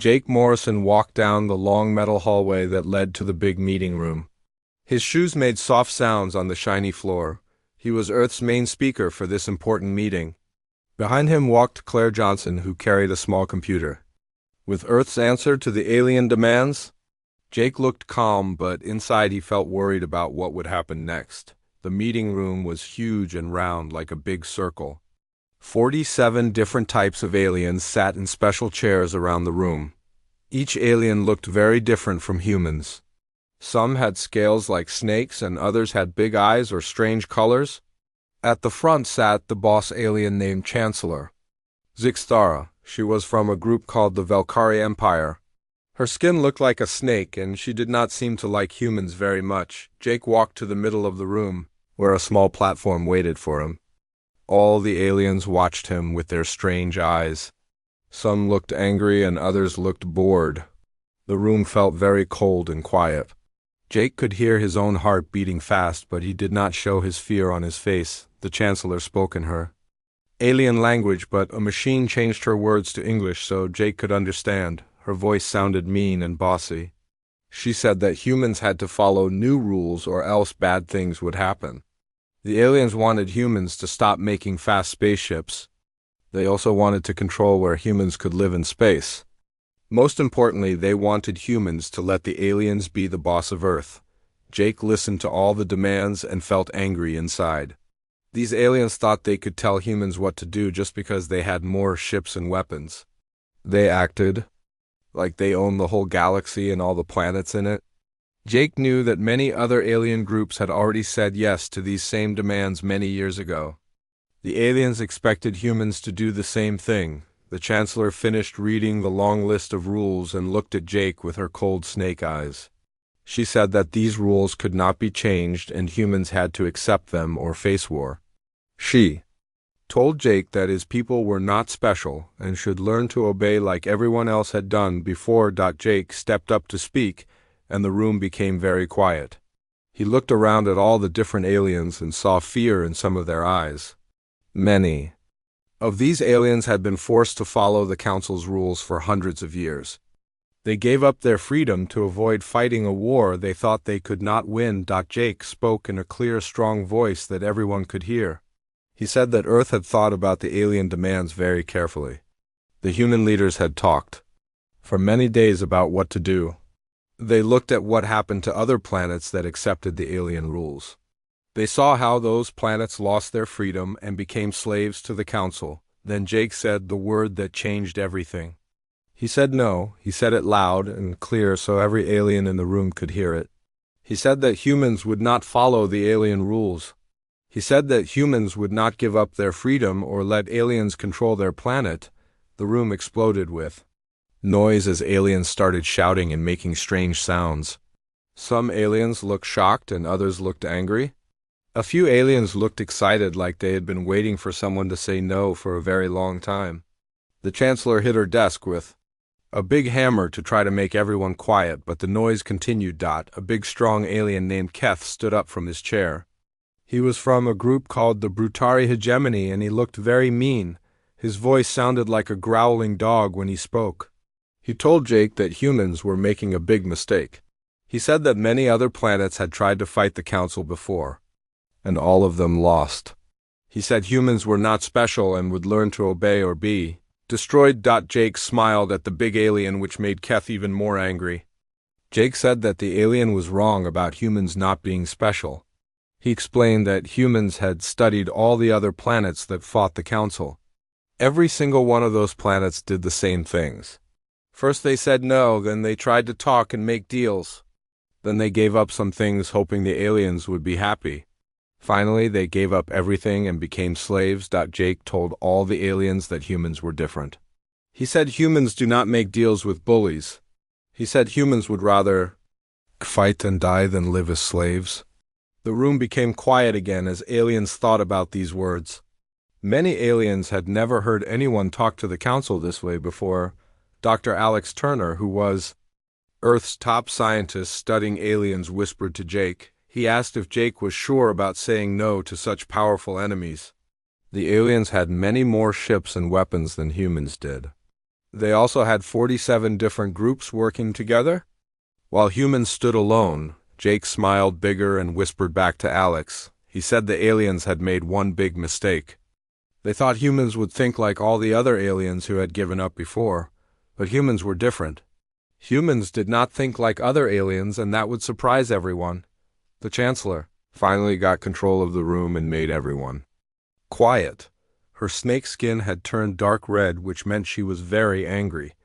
Jake Morrison walked down the long metal hallway that led to the big meeting room. His shoes made soft sounds on the shiny floor. He was Earth's main speaker for this important meeting. Behind him walked Claire Johnson, who carried a small computer. With Earth's answer to the alien demands? Jake looked calm, but inside he felt worried about what would happen next. The meeting room was huge and round, like a big circle. 47 different types of aliens sat in special chairs around the room. Each alien looked very different from humans. Some had scales like snakes, and others had big eyes or strange colors. At the front sat the boss alien named Chancellor Zixtara. She was from a group called the Valkyrie Empire. Her skin looked like a snake, and she did not seem to like humans very much. Jake walked to the middle of the room, where a small platform waited for him. All the aliens watched him with their strange eyes. Some looked angry and others looked bored. The room felt very cold and quiet. Jake could hear his own heart beating fast, but he did not show his fear on his face. The Chancellor spoke in her alien language, but a machine changed her words to English so Jake could understand. Her voice sounded mean and bossy. She said that humans had to follow new rules or else bad things would happen. The aliens wanted humans to stop making fast spaceships. They also wanted to control where humans could live in space. Most importantly, they wanted humans to let the aliens be the boss of Earth. Jake listened to all the demands and felt angry inside. These aliens thought they could tell humans what to do just because they had more ships and weapons. They acted like they owned the whole galaxy and all the planets in it. Jake knew that many other alien groups had already said yes to these same demands many years ago. The aliens expected humans to do the same thing. The Chancellor finished reading the long list of rules and looked at Jake with her cold snake eyes. She said that these rules could not be changed and humans had to accept them or face war. She told Jake that his people were not special and should learn to obey like everyone else had done before. Jake stepped up to speak, and the room became very quiet. He looked around at all the different aliens and saw fear in some of their eyes. Many of these aliens had been forced to follow the Council's rules for hundreds of years. They gave up their freedom to avoid fighting a war they thought they could not win. Jake spoke in a clear, strong voice that everyone could hear. He said that Earth had thought about the alien demands very carefully. The human leaders had talked for many days about what to do. They looked at what happened to other planets that accepted the alien rules. They saw how those planets lost their freedom and became slaves to the Council. Then Jake said the word that changed everything. He said no. He said it loud and clear so every alien in the room could hear it. He said that humans would not follow the alien rules. He said that humans would not give up their freedom or let aliens control their planet. The room exploded with noise as aliens started shouting and making strange sounds. Some aliens looked shocked and others looked angry. A few aliens looked excited like they had been waiting for someone to say no for a very long time. The Chancellor hit her desk with a big hammer to try to make everyone quiet, but the noise continued. A big strong alien named Keth stood up from his chair. He was from a group called the Brutari Hegemony, and he looked very mean. His voice sounded like a growling dog when he spoke. He told Jake that humans were making a big mistake. He said that many other planets had tried to fight the Council before, and all of them lost. He said humans were not special and would learn to obey or be destroyed. Jake smiled at the big alien, which made Keth even more angry. Jake said that the alien was wrong about humans not being special. He explained that humans had studied all the other planets that fought the Council. Every single one of those planets did the same things. First they said no, then they tried to talk and make deals. Then they gave up some things hoping the aliens would be happy. Finally, they gave up everything and became slaves. Jake told all the aliens that humans were different. He said humans do not make deals with bullies. He said humans would rather fight and die than live as slaves. The room became quiet again as aliens thought about these words. Many aliens had never heard anyone talk to the Council this way before. Dr. Alex Turner, who was Earth's top scientist studying aliens, whispered to Jake. He asked if Jake was sure about saying no to such powerful enemies. The aliens had many more ships and weapons than humans did. They also had 47 different groups working together. While humans stood alone, Jake smiled bigger and whispered back to Alex. He said the aliens had made one big mistake. They thought humans would think like all the other aliens who had given up before, but humans were different. Humans did not think like other aliens, and that would surprise everyone. The Chancellor finally got control of the room and made everyone quiet. Her snake skin had turned dark red, which meant she was very angry.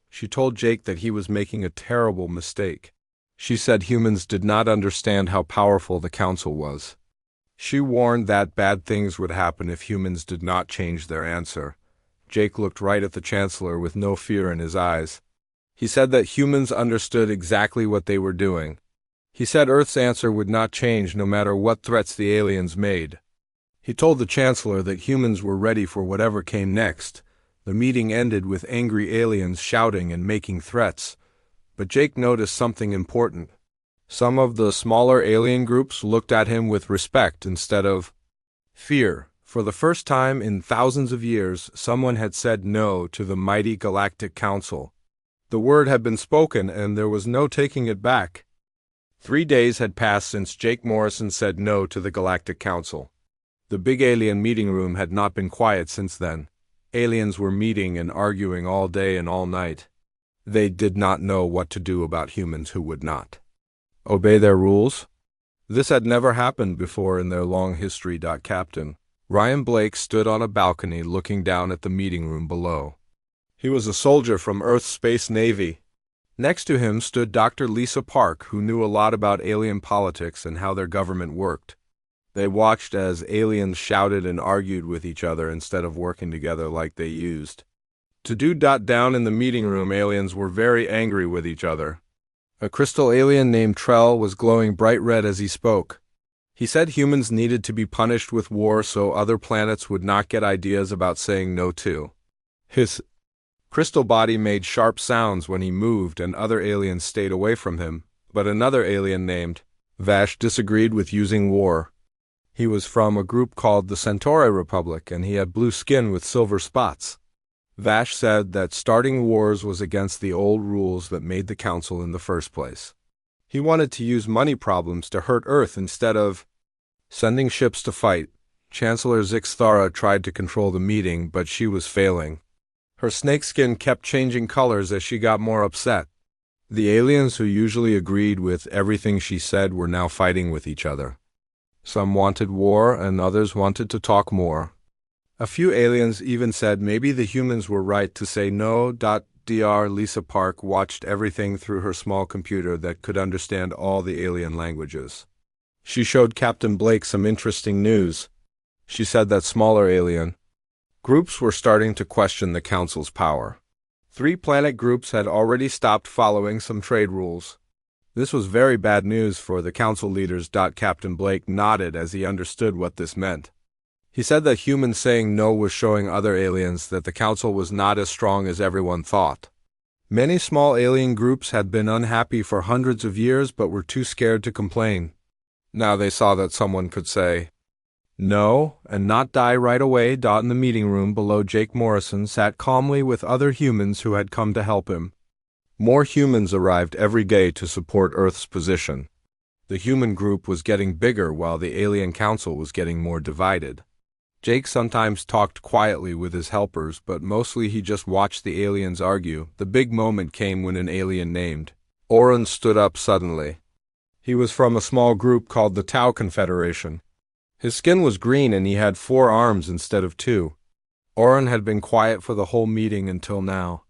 She told Jake that he was making a terrible mistake. She said humans did not understand how powerful the council was. She warned that bad things would happen if humans did not change their answer. Jake looked right at the Chancellor with no fear in his eyes. He said that humans understood exactly what they were doing. He said Earth's answer would not change no matter what threats the aliens made. He told the Chancellor that humans were ready for whatever came next. The meeting ended with angry aliens shouting and making threats. But Jake noticed something important. Some of the smaller alien groups looked at him with respect instead of fear. For the first time in thousands of years, someone had said no to the mighty Galactic Council. The word had been spoken, and there was no taking it back. 3 days had passed since Jake Morrison said no to the Galactic Council. The big alien meeting room had not been quiet since then. Aliens were meeting and arguing all day and all night. They did not know what to do about humans who would not obey their rules. This had never happened before in their long history. Captain Ryan Blake stood on a balcony looking down at the meeting room below. He was a soldier from Earth's Space Navy. Next to him stood Dr. Lisa Park, who knew a lot about alien politics and how their government worked. They watched as aliens shouted and argued with each other instead of working together like they used to do. Down in the meeting room, aliens were very angry with each other. A crystal alien named Trell was glowing bright red as he spoke. He said humans needed to be punished with war so other planets would not get ideas about saying no to. His crystal body made sharp sounds when he moved and other aliens stayed away from him, but another alien named Vash disagreed with using war. He was from a group called the Centauri Republic, and he had blue skin with silver spots. Vash said that starting wars was against the old rules that made the council in the first place. He wanted to use money problems to hurt Earth instead of sending ships to fight. Chancellor Zixthara tried to control the meeting, but she was failing. Her snakeskin kept changing colors as she got more upset. The aliens who usually agreed with everything she said were now fighting with each other. Some wanted war and others wanted to talk more. A few aliens even said maybe the humans were right to say no. Dr. Lisa Park watched everything through her small computer that could understand all the alien languages. She showed Captain Blake some interesting news. She said that smaller alien groups were starting to question the Council's power. 3 planet groups had already stopped following some trade rules. This was very bad news for the Council leaders. Captain Blake nodded as he understood what this meant. He said that humans saying no was showing other aliens that the Council was not as strong as everyone thought. Many small alien groups had been unhappy for hundreds of years but were too scared to complain. Now they saw that someone could say no and not die right away. In the meeting room below, Jake Morrison sat calmly with other humans who had come to help him. More humans arrived every day to support Earth's position. The human group was getting bigger while the alien council was getting more divided. Jake sometimes talked quietly with his helpers, but mostly he just watched the aliens argue. The big moment came when an alien named Oren stood up suddenly. He was from a small group called the Tau Confederation. His skin was green and he had 4 arms instead of 2. Oren had been quiet for the whole meeting until now.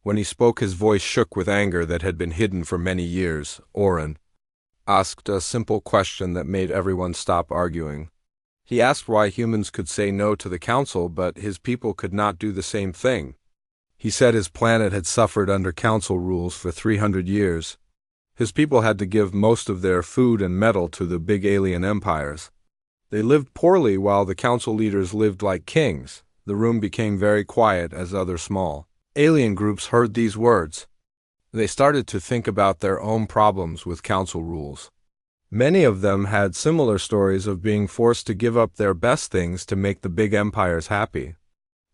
When he spoke, his voice shook with anger that had been hidden for many years. Oren asked a simple question that made everyone stop arguing. He asked why humans could say no to the council, but his people could not do the same thing. He said his planet had suffered under council rules for 300 years. His people had to give most of their food and metal to the big alien empires. They lived poorly while the council leaders lived like kings. The room became very quiet as other small alien groups heard these words. They started to think about their own problems with council rules. Many of them had similar stories of being forced to give up their best things to make the big empires happy.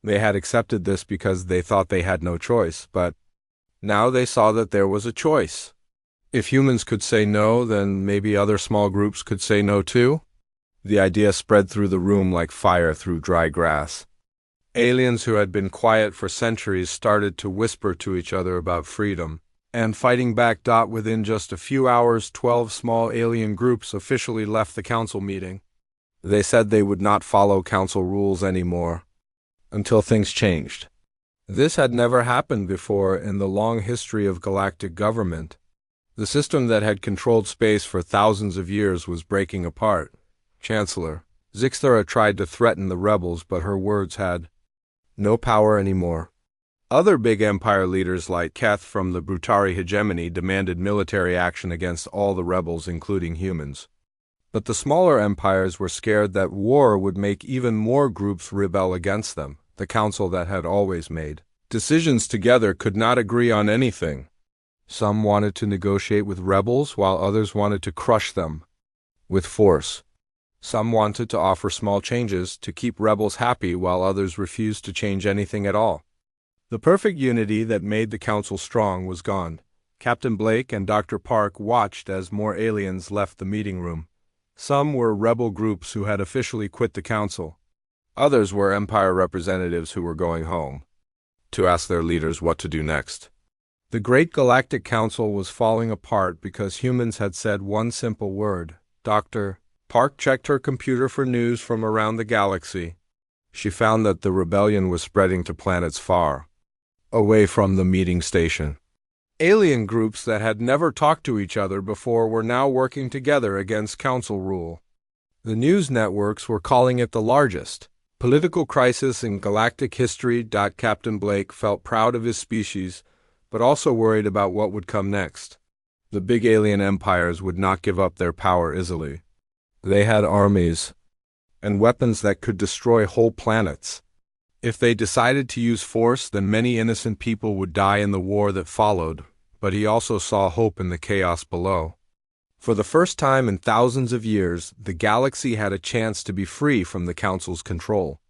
They had accepted this because they thought they had no choice, but now they saw that there was a choice. If humans could say no, then maybe other small groups could say no too. The idea spread through the room like fire through dry grass. Aliens who had been quiet for centuries started to whisper to each other about freedom and fighting back. Within just a few hours, 12 small alien groups officially left the council meeting. They said they would not follow council rules anymore until things changed. This had never happened before in the long history of galactic government. The system that had controlled space for thousands of years was breaking apart. Chancellor Zixthara tried to threaten the rebels, but her words had no power anymore. Other big empire leaders like Keth from the Brutari hegemony demanded military action against all the rebels, including humans. But the smaller empires were scared that war would make even more groups rebel against them. The council that had always made decisions together could not agree on anything. Some wanted to negotiate with rebels, while others wanted to crush them with force. Some wanted to offer small changes to keep rebels happy, while others refused to change anything at all. The perfect unity that made the council strong was gone. Captain Blake and Dr. Park watched as more aliens left the meeting room. Some were rebel groups who had officially quit the council. Others were Empire representatives who were going home to ask their leaders what to do next. The Great Galactic Council was falling apart because humans had said one simple word. Dr. Park checked her computer for news from around the galaxy. She found that the rebellion was spreading to planets far away from the meeting station. Alien groups that had never talked to each other before were now working together against council rule. The news networks were calling it the largest political crisis in galactic history. Captain Blake felt proud of his species, but also worried about what would come next. The big alien empires would not give up their power easily. They had armies and weapons that could destroy whole planets. If they decided to use force, then many innocent people would die in the war that followed, but he also saw hope in the chaos below. For the first time in thousands of years, the galaxy had a chance to be free from the Council's control.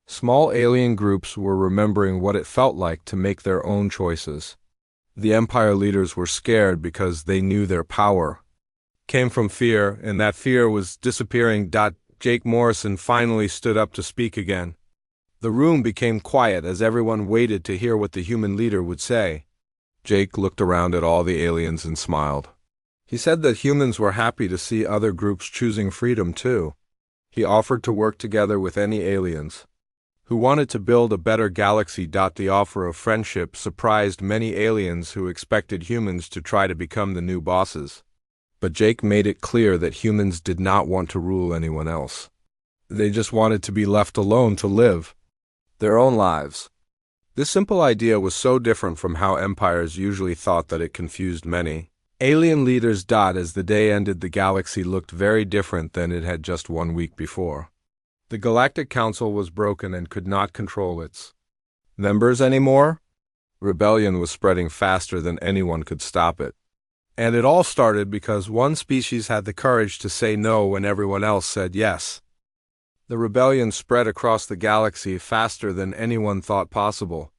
Small alien groups were remembering what it felt like to make their own choices. The Empire leaders were scared because they knew their power came from fear, and that fear was disappearing. Jake Morrison finally stood up to speak again. The room became quiet as everyone waited to hear what the human leader would say. Jake looked around at all the aliens and smiled. He said that humans were happy to see other groups choosing freedom too. He offered to work together with any aliens who wanted to build a better galaxy. The offer of friendship surprised many aliens who expected humans to try to become the new bosses. But Jake made it clear that humans did not want to rule anyone else. They just wanted to be left alone to live their own lives. This simple idea was so different from how empires usually thought that it confused many alien leaders. As the day ended, the galaxy looked very different than it had just 1 week before. The Galactic Council was broken and could not control its members anymore. Rebellion was spreading faster than anyone could stop it. And it all started because one species had the courage to say no when everyone else said yes. The rebellion spread across the galaxy faster than anyone thought possible.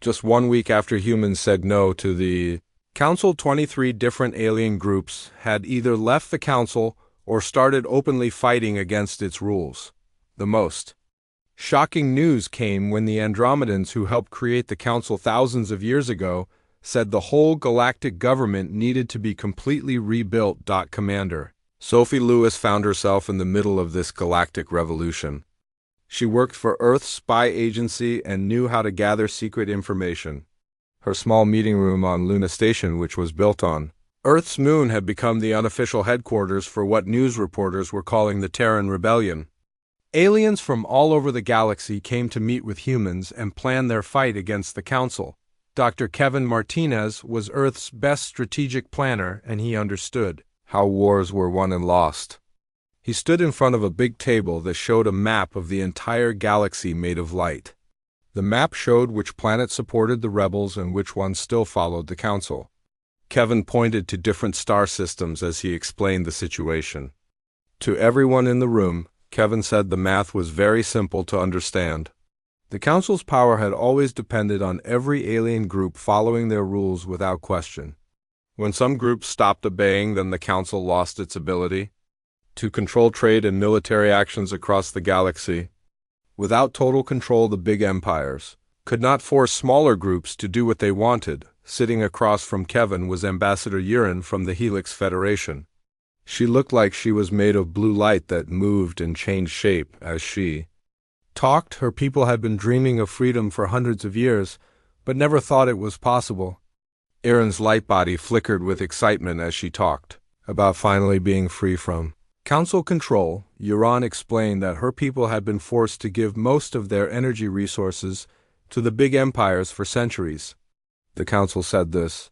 Just 1 week after humans said no to the Council, 23 different alien groups had either left the Council or started openly fighting against its rules. The most shocking news came when the Andromedans, who helped create the Council thousands of years ago, said the whole galactic government needed to be completely rebuilt. Commander Sophie Lewis found herself in the middle of this galactic revolution. She worked for Earth's spy agency and knew how to gather secret information. Her small meeting room on Luna Station, which was built on Earth's moon, had become the unofficial headquarters for what news reporters were calling the Terran Rebellion. Aliens from all over the galaxy came to meet with humans and plan their fight against the Council. Dr. Kevin Martinez was Earth's best strategic planner, and he understood how wars were won and lost. He stood in front of a big table that showed a map of the entire galaxy made of light. The map showed which planets supported the rebels and which ones still followed the Council. Kevin pointed to different star systems as he explained the situation. To everyone in the room, Kevin said the math was very simple to understand. The Council's power had always depended on every alien group following their rules without question. When some groups stopped obeying, then the Council lost its ability to control trade and military actions across the galaxy. Without total control, the big empires could not force smaller groups to do what they wanted. Sitting across from Kevin was Ambassador Yurin from the Helix Federation. She looked like she was made of blue light that moved and changed shape as she talked. Her people had been dreaming of freedom for hundreds of years, but never thought it was possible. Yurin's light body flickered with excitement as she talked about finally being free from Council control. Yurin explained that her people had been forced to give most of their energy resources to the big empires for centuries. The Council said this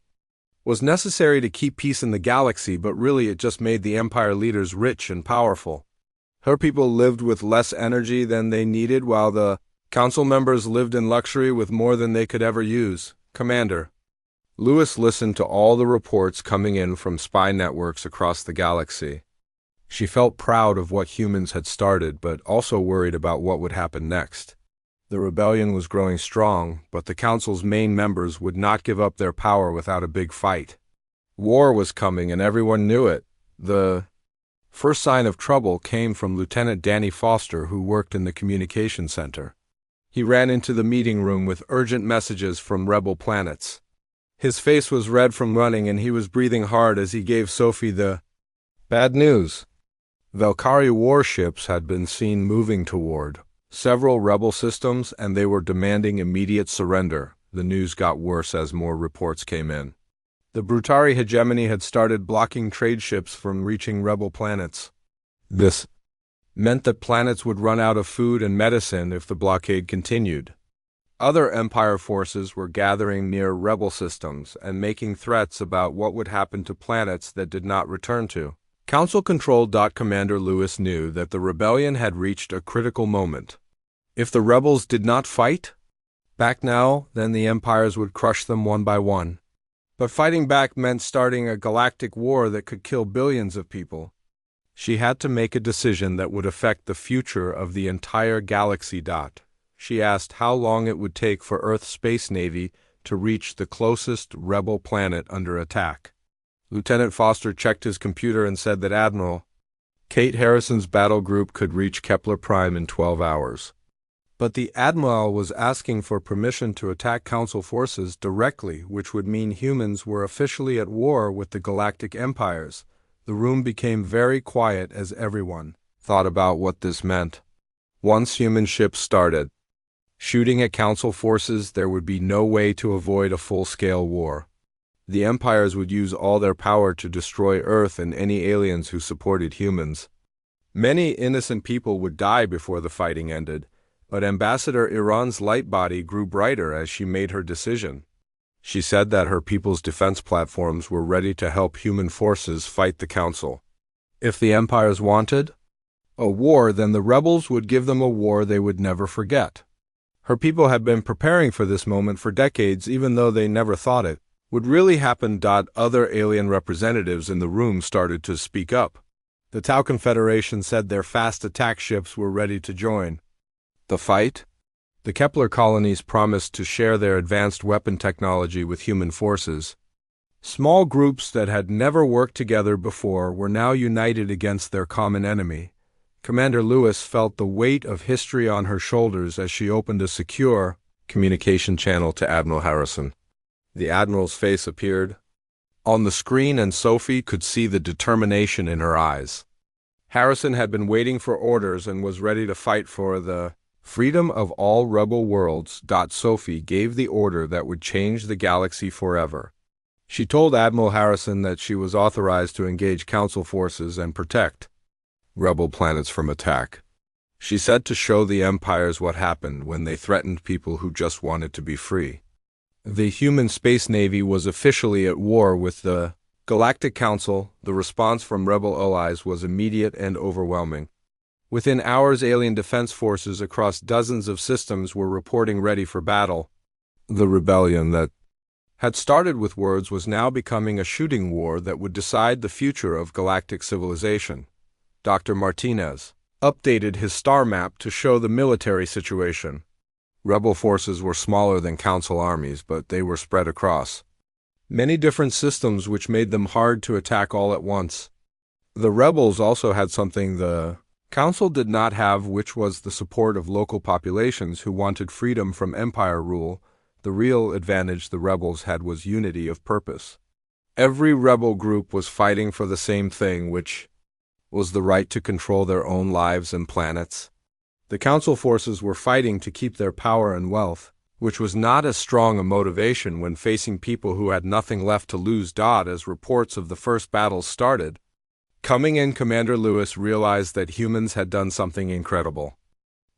was necessary to keep peace in the galaxy, but really it just made the empire leaders rich and powerful. Her people lived with less energy than they needed, while the Council members lived in luxury with more than they could ever use. Commander Lewis listened to all the reports coming in from spy networks across the galaxy. She felt proud of what humans had started, but also worried about what would happen next. The rebellion was growing strong, but the Council's main members would not give up their power without a big fight. War was coming, and everyone knew it. The first sign of trouble came from Lieutenant Danny Foster, who worked in the communication center. He ran into the meeting room with urgent messages from rebel planets. His face was red from running, and he was breathing hard as he gave Sophie the bad news. Valkyrie warships had been seen moving toward several rebel systems, and they were demanding immediate surrender. The news got worse as more reports came in. The Brutari hegemony had started blocking trade ships from reaching rebel planets. This meant that planets would run out of food and medicine if the blockade continued. Other Empire forces were gathering near rebel systems and making threats about what would happen to planets that did not return to Council control. Commander Lewis knew that the rebellion had reached a critical moment. If the rebels did not fight back now, then the empires would crush them one by one. But fighting back meant starting a galactic war that could kill billions of people. She had to make a decision that would affect the future of the entire galaxy. She asked how long it would take for Earth's space navy to reach the closest rebel planet under attack. Lieutenant Foster checked his computer and said that Admiral Kate Harrison's battle group could reach Kepler Prime in 12 hours. But the Admiral was asking for permission to attack Council forces directly, which would mean humans were officially at war with the galactic empires. The room became very quiet as everyone thought about what this meant. Once human ships started shooting at Council forces, there would be no way to avoid a full-scale war. The empires would use all their power to destroy Earth and any aliens who supported humans. Many innocent people would die before the fighting ended, but Ambassador Iran's light body grew brighter as she made her decision. She said that her people's defense platforms were ready to help human forces fight the Council. If the empires wanted a war, then the rebels would give them a war they would never forget. Her people had been preparing for this moment for decades, even though they never thought it would really happen. Other alien representatives in the room started to speak up. The Tau Confederation said their fast attack ships were ready to join the fight. The Kepler colonies promised to share their advanced weapon technology with human forces. Small groups that had never worked together before were now united against their common enemy. Commander Lewis felt the weight of history on her shoulders as she opened a secure communication channel to Admiral Harrison. The Admiral's face appeared on the screen, and Sophie could see the determination in her eyes. Harrison had been waiting for orders and was ready to fight for the freedom of all rebel worlds. Sophie gave the order that would change the galaxy forever. She told Admiral Harrison that she was authorized to engage Council forces and protect rebel planets from attack. She said to show the empires what happened when they threatened people who just wanted to be free. The human space navy was officially at war with the Galactic Council. The response from rebel allies was immediate and overwhelming. Within hours, alien defense forces across dozens of systems were reporting ready for battle. The rebellion that had started with words was now becoming a shooting war that would decide the future of galactic civilization. Dr. Martinez updated his star map to show the military situation. Rebel forces were smaller than Council armies, but they were spread across many different systems, which made them hard to attack all at once. The rebels also had something the Council did not have, which was the support of local populations who wanted freedom from empire rule. The real advantage the rebels had was unity of purpose. Every rebel group was fighting for the same thing, which was the right to control their own lives and planets. The Council forces were fighting to keep their power and wealth, which was not as strong a motivation when facing people who had nothing left to lose. As reports of the first battles started coming in, Commander Lewis realized that humans had done something incredible.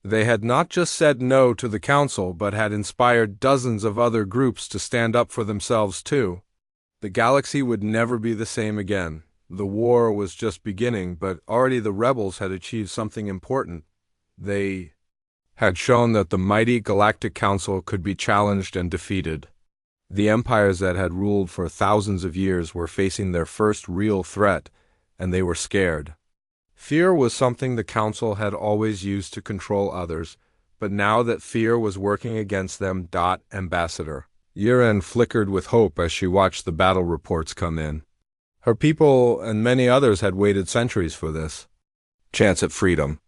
They had not just said no to the Council, but had inspired dozens of other groups to stand up for themselves too. The galaxy would never be the same again. The war was just beginning, but already the rebels had achieved something important. They had shown that the mighty Galactic Council could be challenged and defeated. The empires that had ruled for thousands of years were facing their first real threat, and they were scared. Fear was something the Council had always used to control others, but now that fear was working against them. Ambassador Yiren flickered with hope as she watched the battle reports come in. Her people and many others had waited centuries for this chance at freedom.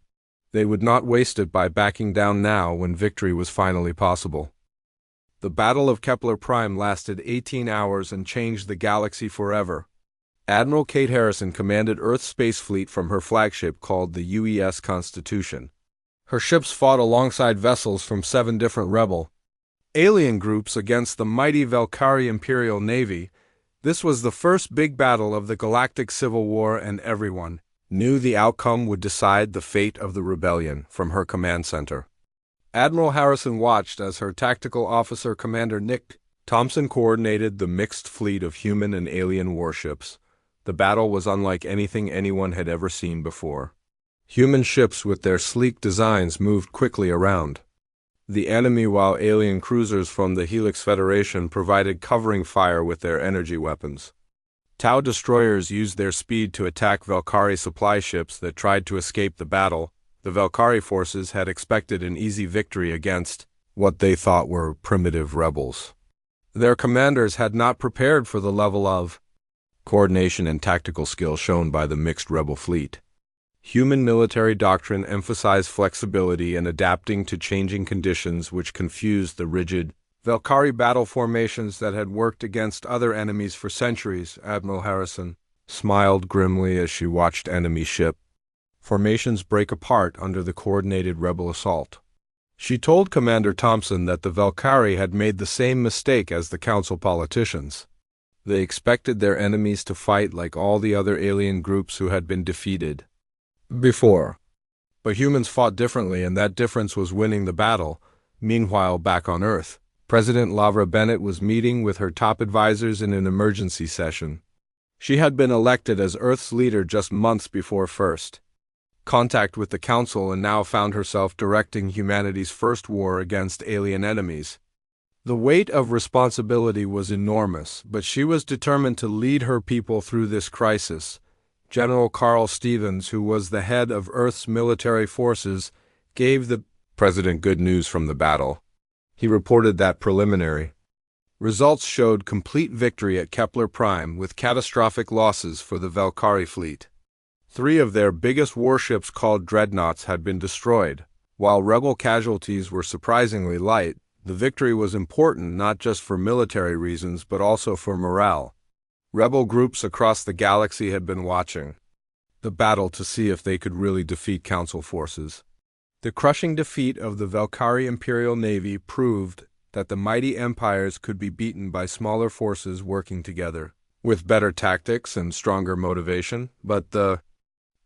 They would not waste it by backing down now when victory was finally possible. The Battle of Kepler Prime lasted 18 hours and changed the galaxy forever. Admiral Kate Harrison commanded Earth's space fleet from her flagship called the UES Constitution. Her ships fought alongside vessels from 7 different rebel alien groups against the mighty Valkyrie Imperial Navy. This was the first big battle of the Galactic Civil War, and everyone knew the outcome would decide the fate of the rebellion. From her command center, Admiral Harrison watched as her tactical officer Commander Nick Thompson coordinated the mixed fleet of human and alien warships. The battle was unlike anything anyone had ever seen before. Human ships with their sleek designs moved quickly around the enemy, while alien cruisers from the Helix Federation provided covering fire with their energy weapons. Tau destroyers used their speed to attack Valkyrie supply ships that tried to escape the battle. The Valkyrie forces had expected an easy victory against what they thought were primitive rebels. Their commanders had not prepared for the level of coordination and tactical skill shown by the mixed rebel fleet. Human military doctrine emphasized flexibility and adapting to changing conditions, which confused the rigid Valkyrie battle formations that had worked against other enemies for centuries. Admiral Harrison smiled grimly as she watched enemy ship formations break apart under the coordinated rebel assault. She told Commander Thompson that the Valkyrie had made the same mistake as the Council politicians. They expected their enemies to fight like all the other alien groups who had been defeated before. But humans fought differently, and that difference was winning the battle. Meanwhile, back on Earth, President Lavra Bennett was meeting with her top advisors in an emergency session. She had been elected as Earth's leader just months before first contact with the Council, and now found herself directing humanity's first war against alien enemies. The weight of responsibility was enormous, but she was determined to lead her people through this crisis. General Carl Stevens, who was the head of Earth's military forces, gave the president good news from the battle. He reported that preliminary results showed complete victory at Kepler Prime, with catastrophic losses for the Valkyrie fleet. 3 of their biggest warships, called dreadnoughts, had been destroyed. While rebel casualties were surprisingly light, the victory was important not just for military reasons but also for morale. Rebel groups across the galaxy had been watching the battle to see if they could really defeat Council forces. The crushing defeat of the Valkyrie Imperial Navy proved that the mighty empires could be beaten by smaller forces working together, with better tactics and stronger motivation. But the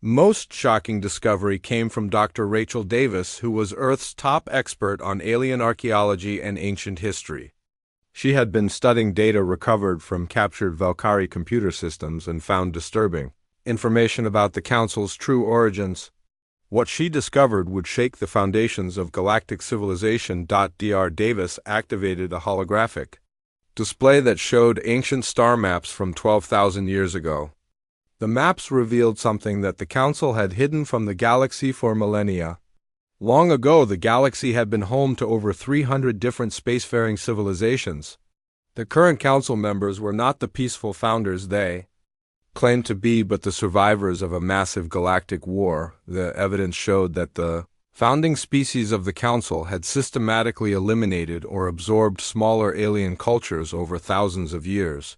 most shocking discovery came from Dr. Rachel Davis, who was Earth's top expert on alien archaeology and ancient history. She had been studying data recovered from captured Valkyrie computer systems and found disturbing information about the Council's true origins. What she discovered would shake the foundations of galactic civilization. Dr. Davis activated a holographic display that showed ancient star maps from 12,000 years ago. The maps revealed something that the Council had hidden from the galaxy for millennia. Long ago, the galaxy had been home to over 300 different spacefaring civilizations. The current council members were not the peaceful founders they claimed to be, but the survivors of a massive galactic war. The evidence showed that the founding species of the council had systematically eliminated or absorbed smaller alien cultures over thousands of years.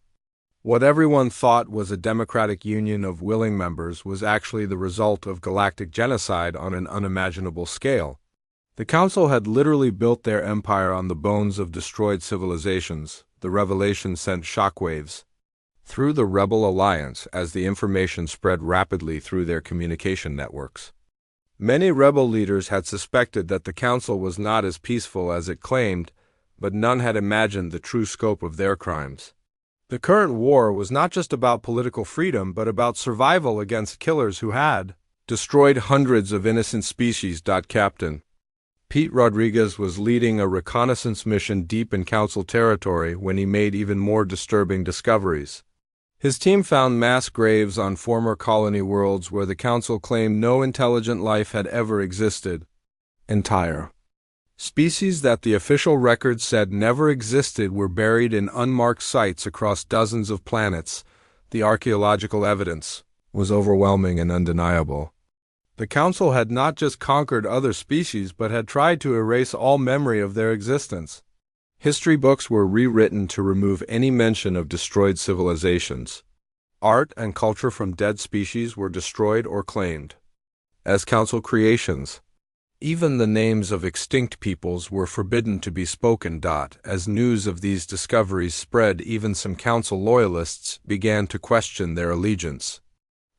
What everyone thought was a democratic union of willing members was actually the result of galactic genocide on an unimaginable scale. The council had literally built their empire on the bones of destroyed civilizations. The revelation sent shockwaves through the Rebel Alliance as the information spread rapidly through their communication networks. Many rebel leaders had suspected that the council was not as peaceful as it claimed, but none had imagined the true scope of their crimes. The current war was not just about political freedom, but about survival against killers who had destroyed hundreds of innocent species. Captain Pete Rodriguez was leading a reconnaissance mission deep in council territory when he made even more disturbing discoveries. His team found mass graves on former colony worlds where the council claimed no intelligent life had ever existed. Entire species that the official record said never existed were buried in unmarked sites across dozens of planets. The archaeological evidence was overwhelming and undeniable. The council had not just conquered other species, but had tried to erase all memory of their existence. History books were rewritten to remove any mention of destroyed civilizations. Art and culture from dead species were destroyed or claimed as council creations. Even the names of extinct peoples were forbidden to be spoken. As news of these discoveries spread, even some council loyalists began to question their allegiance.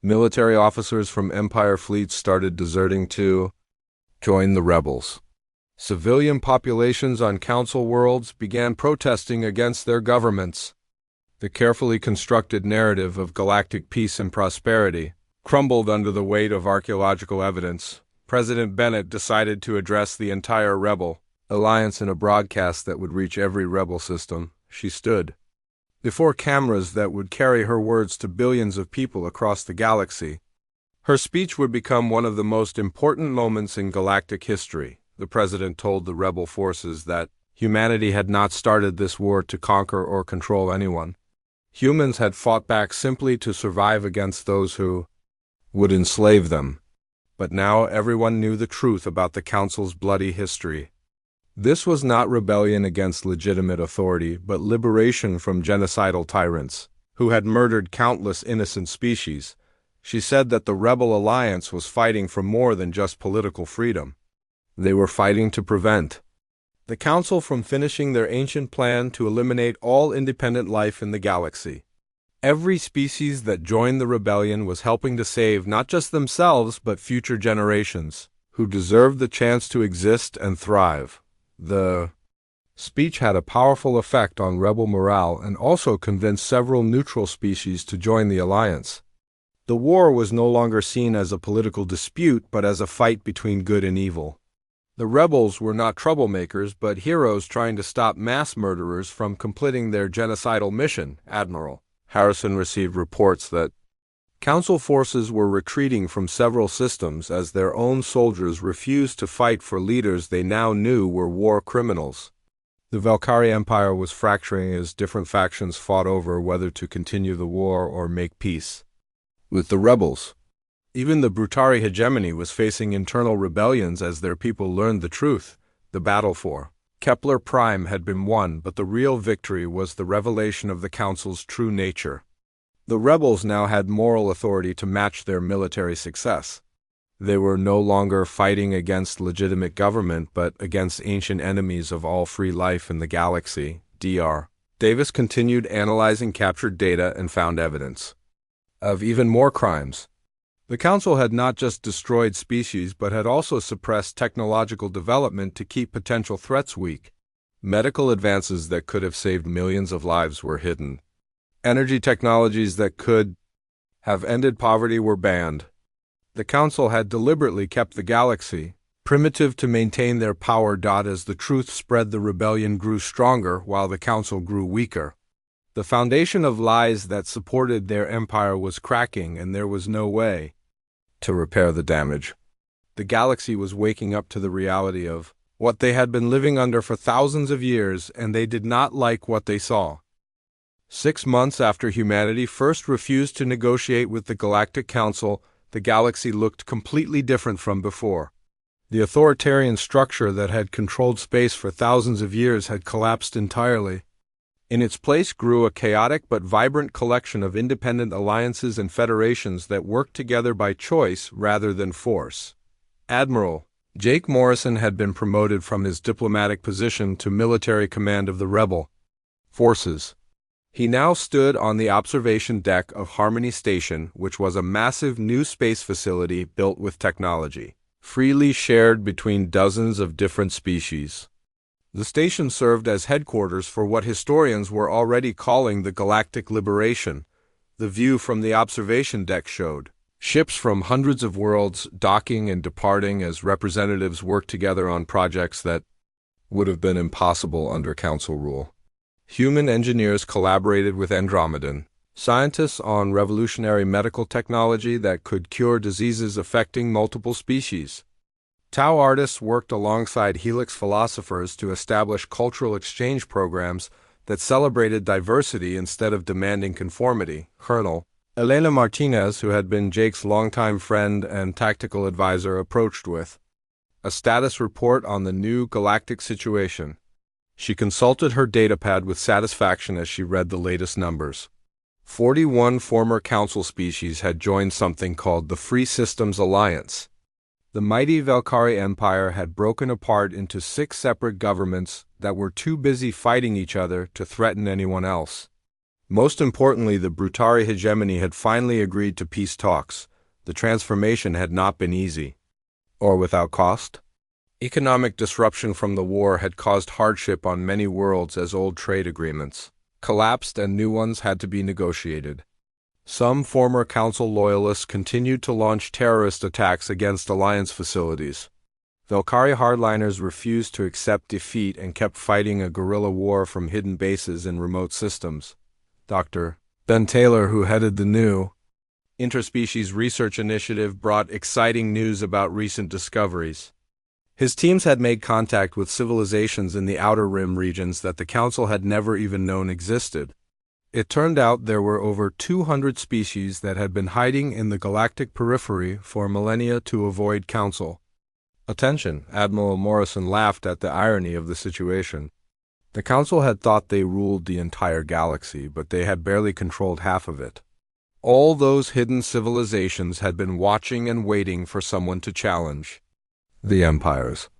Military officers from Empire fleets started deserting to join the rebels. Civilian populations on council worlds began protesting against their governments. The carefully constructed narrative of galactic peace and prosperity crumbled under the weight of archaeological evidence. President Bennett decided to address the entire Rebel Alliance in a broadcast that would reach every Rebel system. She stood before cameras that would carry her words to billions of people across the galaxy. Her speech would become one of the most important moments in galactic history. The president told the rebel forces that humanity had not started this war to conquer or control anyone. Humans had fought back simply to survive against those who would enslave them. But now everyone knew the truth about the council's bloody history. This was not rebellion against legitimate authority, but liberation from genocidal tyrants who had murdered countless innocent species. She said that the Rebel Alliance was fighting for more than just political freedom. They were fighting to prevent the council from finishing their ancient plan to eliminate all independent life in the galaxy. Every species that joined the rebellion was helping to save not just themselves, but future generations, who deserved the chance to exist and thrive. The speech had a powerful effect on rebel morale and also convinced several neutral species to join the alliance. The war was no longer seen as a political dispute, but as a fight between good and evil. The rebels were not troublemakers, but heroes trying to stop mass murderers from completing their genocidal mission. Admiral Harrison received reports that council forces were retreating from several systems as their own soldiers refused to fight for leaders they now knew were war criminals. The Valkyrie Empire was fracturing as different factions fought over whether to continue the war or make peace with the rebels. Even the Brutari hegemony was facing internal rebellions as their people learned the truth. The battle for Kepler Prime had been won, but the real victory was the revelation of the Council's true nature. The rebels now had moral authority to match their military success. They were no longer fighting against legitimate government, but against ancient enemies of all free life in the galaxy. Dr. Davis continued analyzing captured data and found evidence of even more crimes. The Council had not just destroyed species, but had also suppressed technological development to keep potential threats weak. Medical advances that could have saved millions of lives were hidden. Energy technologies that could have ended poverty were banned. The Council had deliberately kept the galaxy primitive to maintain their power. As the truth spread, the rebellion grew stronger while the Council grew weaker. The foundation of lies that supported their empire was cracking, and there was no way to repair the damage. The galaxy was waking up to the reality of what they had been living under for thousands of years, and they did not like what they saw. 6 months after humanity first refused to negotiate with the Galactic Council, the galaxy looked completely different from before. The authoritarian structure that had controlled space for thousands of years had collapsed entirely. In its place grew a chaotic but vibrant collection of independent alliances and federations that worked together by choice rather than force. Admiral Jake Morrison had been promoted from his diplomatic position to military command of the rebel forces. He now stood on the observation deck of Harmony Station, which was a massive new space facility built with technology, freely shared between dozens of different species. The station served as headquarters for what historians were already calling the Galactic Liberation. The view from the observation deck showed ships from hundreds of worlds docking and departing as representatives worked together on projects that would have been impossible under Council rule. Human engineers collaborated with Andromedan, scientists on revolutionary medical technology that could cure diseases affecting multiple species. Tau artists worked alongside Helix philosophers to establish cultural exchange programs that celebrated diversity instead of demanding conformity. Colonel Elena Martinez, who had been Jake's longtime friend and tactical advisor, approached with a status report on the new galactic situation. She consulted her datapad with satisfaction as she read the latest numbers. 41 former Council species had joined something called the Free Systems Alliance. The mighty Valkyrie Empire had broken apart into 6 separate governments that were too busy fighting each other to threaten anyone else. Most importantly, the Brutari hegemony had finally agreed to peace talks. The transformation had not been easy, or without cost. Economic disruption from the war had caused hardship on many worlds as old trade agreements collapsed and new ones had to be negotiated. Some former Council loyalists continued to launch terrorist attacks against Alliance facilities. Valkyrie hardliners refused to accept defeat and kept fighting a guerrilla war from hidden bases in remote systems. Dr. Ben Taylor, who headed the new Interspecies Research Initiative, brought exciting news about recent discoveries. His teams had made contact with civilizations in the Outer Rim regions that the Council had never even known existed. It turned out there were over 200 species that had been hiding in the galactic periphery for millennia to avoid Council attention. Admiral Morrison laughed at the irony of the situation. The Council had thought they ruled the entire galaxy, but they had barely controlled half of it. All those hidden civilizations had been watching and waiting for someone to challenge the empires.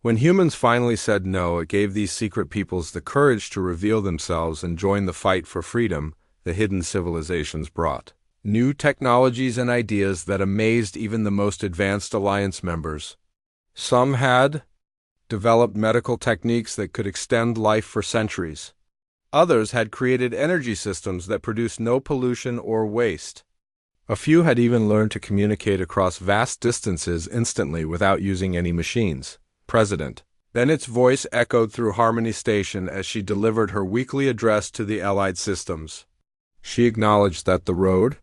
When humans finally said no, it gave these secret peoples the courage to reveal themselves and join the fight for freedom the hidden civilizations brought. New technologies and ideas that amazed even the most advanced alliance members. Some had developed medical techniques that could extend life for centuries. Others had created energy systems that produced no pollution or waste. A few had even learned to communicate across vast distances instantly without using any machines. President Bennett's voice echoed through Harmony Station as she delivered her weekly address to the Allied systems. She acknowledged that the road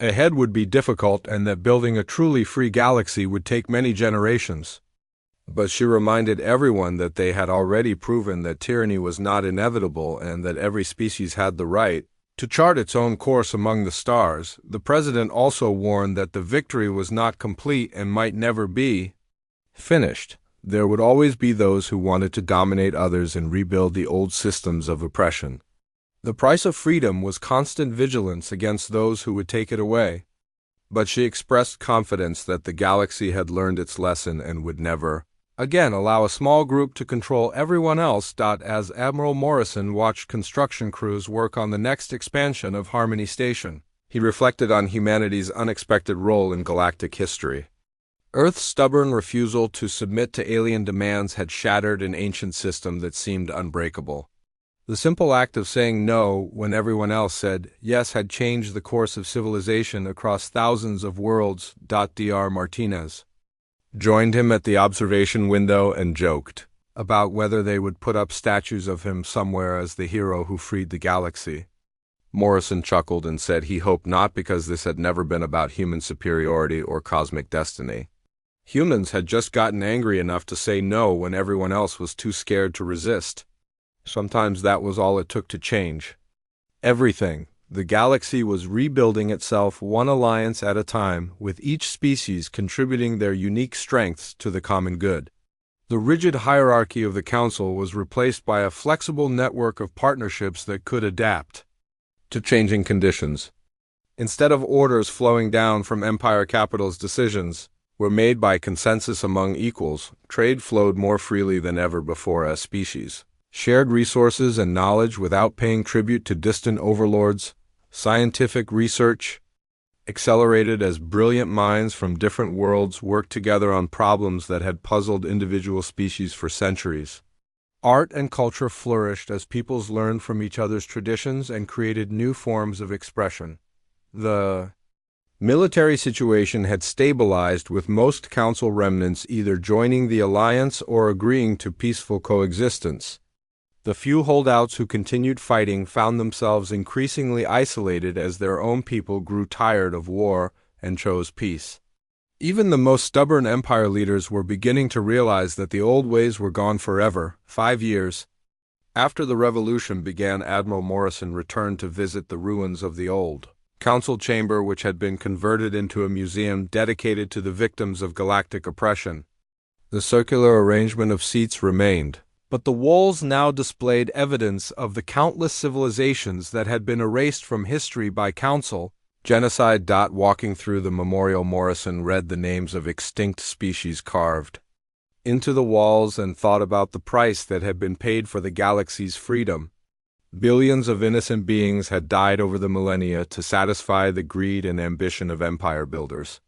ahead would be difficult and that building a truly free galaxy would take many generations. But she reminded everyone that they had already proven that tyranny was not inevitable and that every species had the right to chart its own course among the stars. The president also warned that the victory was not complete and might never be finished. There would always be those who wanted to dominate others and rebuild the old systems of oppression. The price of freedom was constant vigilance against those who would take it away. But she expressed confidence that the galaxy had learned its lesson and would never again allow a small group to control everyone else. As Admiral Morrison watched construction crews work on the next expansion of Harmony Station, he reflected on humanity's unexpected role in galactic history. Earth's stubborn refusal to submit to alien demands had shattered an ancient system that seemed unbreakable. The simple act of saying no when everyone else said yes had changed the course of civilization across thousands of worlds. Dr. Martinez joined him at the observation window and joked about whether they would put up statues of him somewhere as the hero who freed the galaxy. Morrison chuckled and said he hoped not, because this had never been about human superiority or cosmic destiny. Humans had just gotten angry enough to say no when everyone else was too scared to resist. Sometimes that was all it took to change everything. The galaxy was rebuilding itself one alliance at a time, with each species contributing their unique strengths to the common good. The rigid hierarchy of the Council was replaced by a flexible network of partnerships that could adapt to changing conditions. Instead of orders flowing down from empire capitals, decisions were made by consensus among equals. Trade flowed more freely than ever before as species shared resources and knowledge without paying tribute to distant overlords. Scientific research accelerated as brilliant minds from different worlds worked together on problems that had puzzled individual species for centuries. Art and culture flourished as peoples learned from each other's traditions and created new forms of expression. The military situation had stabilized, with most council remnants either joining the alliance or agreeing to peaceful coexistence. The few holdouts who continued fighting found themselves increasingly isolated as their own people grew tired of war and chose peace. Even the most stubborn empire leaders were beginning to realize that the old ways were gone forever. 5 years after the revolution began, Admiral Morrison returned to visit the ruins of the old council chamber, which had been converted into a museum dedicated to the victims of galactic oppression. The circular arrangement of seats remained, but the walls now displayed evidence of the countless civilizations that had been erased from history by council genocide. Walking through the memorial, Morrison read the names of extinct species carved into the walls and thought about the price that had been paid for the galaxy's freedom. Billions of innocent beings had died over the millennia to satisfy the greed and ambition of empire builders.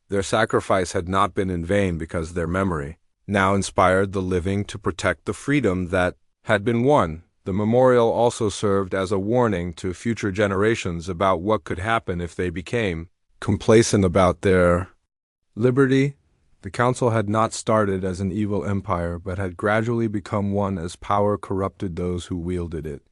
Their sacrifice had not been in vain, because their memory now inspired the living to protect the freedom that had been won. The memorial also served as a warning to future generations about what could happen if they became complacent about their liberty. The Council had not started as an evil empire, but had gradually become one as power corrupted those who wielded it.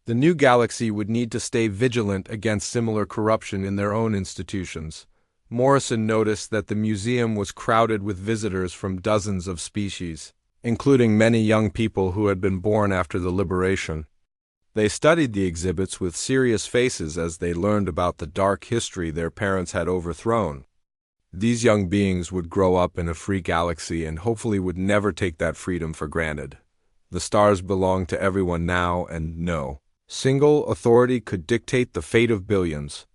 The new galaxy would need to stay vigilant against similar corruption in their own institutions. Morrison noticed that the museum was crowded with visitors from dozens of species, including many young people who had been born after the liberation. They studied the exhibits with serious faces as they learned about the dark history their parents had overthrown. These young beings would grow up in a free galaxy and hopefully would never take that freedom for granted. The stars belonged to everyone now, and no single authority could dictate the fate of billions.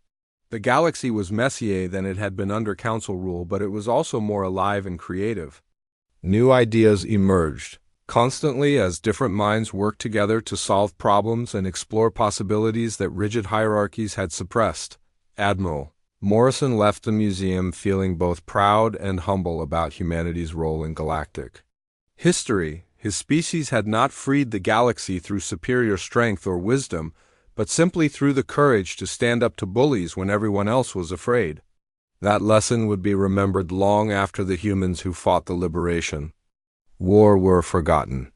The galaxy was messier than it had been under council rule, but it was also more alive and creative. New ideas emerged constantly as different minds worked together to solve problems and explore possibilities that rigid hierarchies had suppressed. Admiral Morrison left the museum feeling both proud and humble about humanity's role in galactic history. His species had not freed the galaxy through superior strength or wisdom, but simply through the courage to stand up to bullies when everyone else was afraid. That lesson would be remembered long after the humans who fought the liberation war were forgotten.